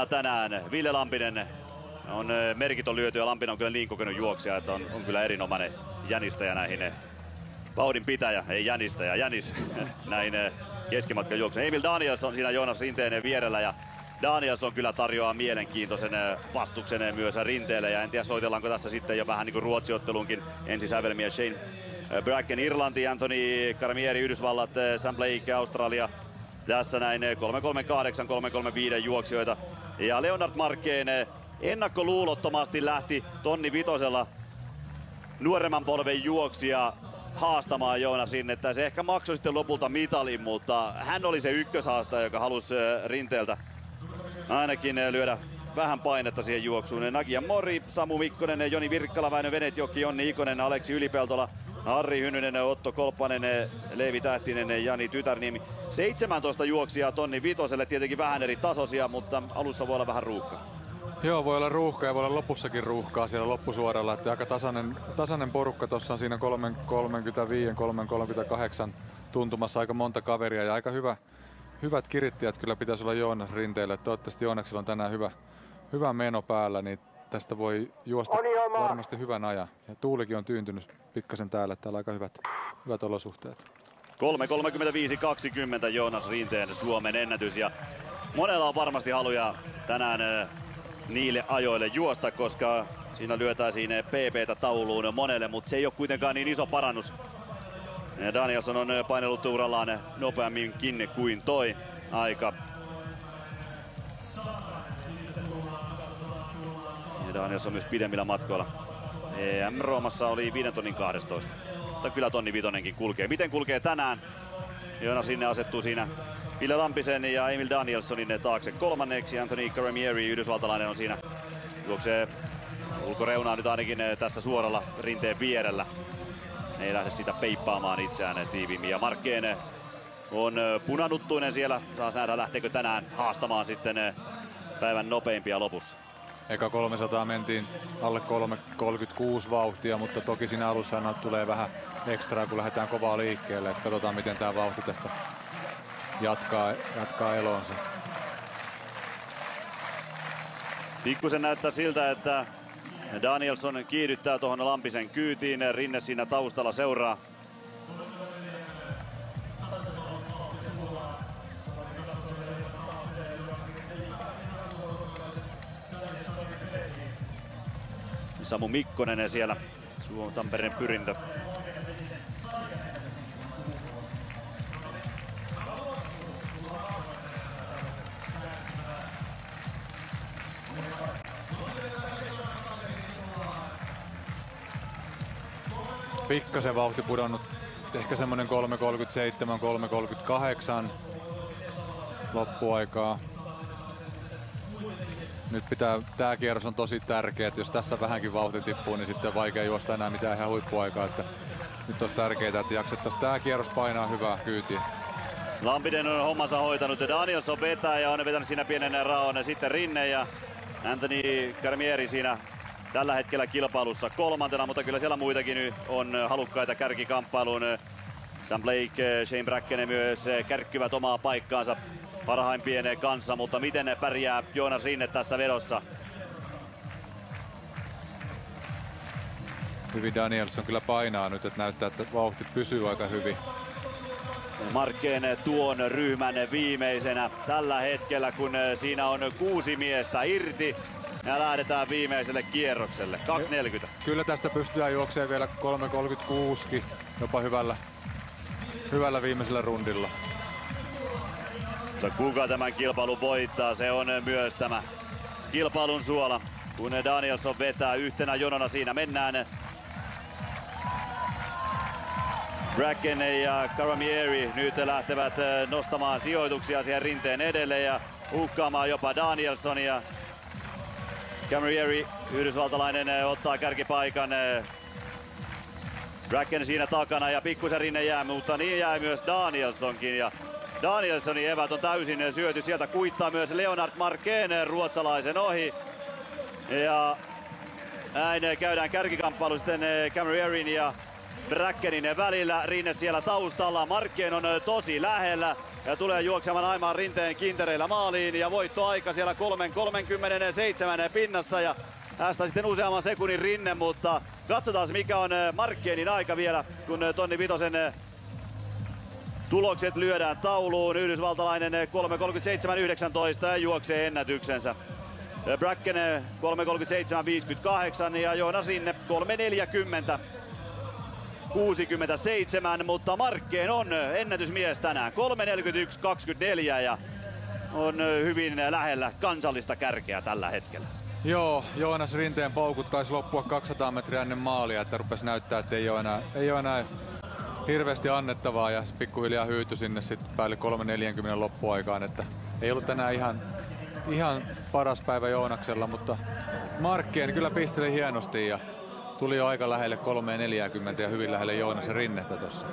tänään. Ville Lampinen on merkit on lyöty ja Lampinen on kyllä niin kokenut juoksija, että on kyllä erinomainen jänistäjä näihin vauhdin pitäjä, ei jänistäjä, jänis näihin keskimatkan juoksuun. Emil Danielsson siinä Joonas Rinteen vierellä ja Danielsson kyllä tarjoaa mielenkiintoisen vastuksen myös Rinteelle ja en tiedä soitellaanko tässä sitten jo vähän niin kuin Ruotsiottelunkin ensisävelmiä. Shane Bracken Irlanti, Anthony Carmieri Yhdysvallat, Sam Blake Australia. Tässä näin 338, 335 juoksijoita. Ja Leonard Marquén ennakkoluulottomasti lähti tonni vitosella nuoremman polven juoksija haastamaan Joonas Rinnettä. Se ehkä maksoi sitten lopulta mitalin, mutta hän oli se ykköshaastaja, joka halusi Rinteeltä ainakin lyödä vähän painetta siihen juoksuun. Nagia Mori, Samu Mikkonen, Joni Virkkala, Väinö Venetjoki, Jonni Ikonen, Aleksi Ylipeltola, Harri Hynnynen, Otto Kolppanen, Leevi Tähtinen, Jani Tytärniemi. 17 juoksijaa tonni vitoselle, tietenkin vähän eri tasoisia, mutta alussa voi olla vähän ruuhkaa. Joo, voi olla ruuhkaa ja voi olla lopussakin ruuhkaa siellä loppusuoralla. Että aika tasainen porukka tuossa on siinä 3.35-3.38 tuntumassa aika monta kaveria ja aika hyvät kirittäjät kyllä pitäisi olla Joonas Rinteelle. Toivottavasti Joonaksella on tänään hyvä meno päällä, niin tästä voi juosta varmasti hyvän ajan. Ja tuulikin on tyyntynyt pikkasen täällä, että täällä on aika hyvät olosuhteet. 3.35.20 Joonas Rinteen Suomen ennätys ja monella on varmasti haluja tänään niille ajoille juosta, koska siinä lyötäisiin PP:tä tauluun monelle, mutta se ei ole kuitenkaan niin iso parannus. Danielsson on painellut urallaan nopeamminkin kuin toi aika. Ja Danielsson myös pidemmillä matkoilla. EM Roomassa oli 5 tonnin 12. Mutta kyllä tonni vitonenkin kulkee. Miten kulkee tänään? Joonas sinne asettuu siinä Ville Lampisen ja Emil Danielssonin taakse kolmanneksi. Anthony Carmieri, yhdysvaltalainen, on siinä. Juoksee ulkoreunaa nyt ainakin tässä suoralla Rinteen vierellä. Ei lähde sitä peippaamaan itseään tiiviimmin. Ja Marquén on punanuttuinen siellä. Saas nähdä, lähteekö tänään haastamaan sitten päivän nopeimpia lopussa. Eka 300 mentiin alle 3.36 vauhtia, mutta toki siinä alussa tulee vähän ekstraa, kun lähdetään kovaa liikkeelle. Et katsotaan, miten tämä vauhti tästä jatkaa eloonsa. Pikkusen näyttää siltä, että Danielsson kiihdyttää tuohon Lampisen kyytiin. Rinne siinä taustalla seuraa. Samu Mikkonen siellä, Tampereen pyrintö. Pikkasen vauhti pudonnut, ehkä semmonen 3.37, 3.38 loppuaikaa. Nyt tää kierros on tosi tärkeä, että jos tässä vähänkin vauhti tippuu, niin sitten on vaikea juosta enää mitään ihan huippuaikaa. Että nyt olisi tärkeää, että jaksettaisiin tää kierros painaa hyvää kyytiä. Lampinen on hommansa hoitanut, Danielsson vetää ja on vetänyt siinä pienen raon. Sitten Rinne ja Anthony Carmieri siinä tällä hetkellä kilpailussa kolmantena, mutta kyllä siellä muitakin on halukkaita kärkikamppailuun. Sam Blake, Shane Bracken myös kärkkyvät omaa paikkaansa parhaimpien kanssa, mutta miten pärjää Joonas Rinne tässä vedossa? Hyvin Danielsson kyllä painaa nyt, että näyttää, että vauhti pysyy aika hyvin. Marquén tuon ryhmän viimeisenä tällä hetkellä, kun siinä on 6 miestä irti. Ja lähdetään viimeiselle kierrokselle. 2.40. Kyllä tästä pystytään juoksemaan vielä 3.36kin, jopa hyvällä viimeisellä rundilla. Mutta kuka tämän kilpailun voittaa, se on myös tämä kilpailun suola. Kun Danielsson vetää yhtenä jonona, siinä mennään. Bracken ja Carmieri nyt lähtevät nostamaan sijoituksia siihen Rinteen edelle ja uhkaamaan jopa Danielssonia. Carmieri, yhdysvaltalainen, ottaa kärkipaikan. Bracken siinä takana ja pikkusen Rinne jää, mutta niin jää myös Danielssonkin. Ja Danielssonin evät on täysin syöty. Sieltä kuittaa myös Leonard Marquén ruotsalaisen ohi. Ja näin käydään kärkikamppailu sitten Carmierin ja Brackenin välillä. Rinne siellä taustalla. Marquén on tosi lähellä. ja tulee juoksemaan Aimaan Rinteen kintereillä maaliin ja voittoaika siellä 3:37 pinnassa ja tästä sitten useamman sekunnin Rinne, mutta katsotaan mikä on Markkenin aika vielä, kun tonni vitosen tulokset lyödään tauluun. Yhdysvaltalainen 3:37.19 ja juoksee ennätyksensä. Bracken 3:37.58 ja Joonas Rinne 3:40.67, mutta Markkeen on ennätysmies tänään 3:41.24 ja on hyvin lähellä kansallista kärkeä tällä hetkellä. Joo, Joonas Rinteen paukut taisi loppua 200 metriä ennen maalia, että rupesi näyttää, että ei ole enää hirveästi annettavaa ja pikkuhiljaa hyytyi sinne sitten päälle 3:40 loppuaikaan, että ei ollut tänään ihan paras päivä Joonaksella, mutta Markkeen kyllä pisteli hienosti ja tuli jo aika lähelle 3:40 ja hyvin lähelle Joonas Rinnettä tuossa.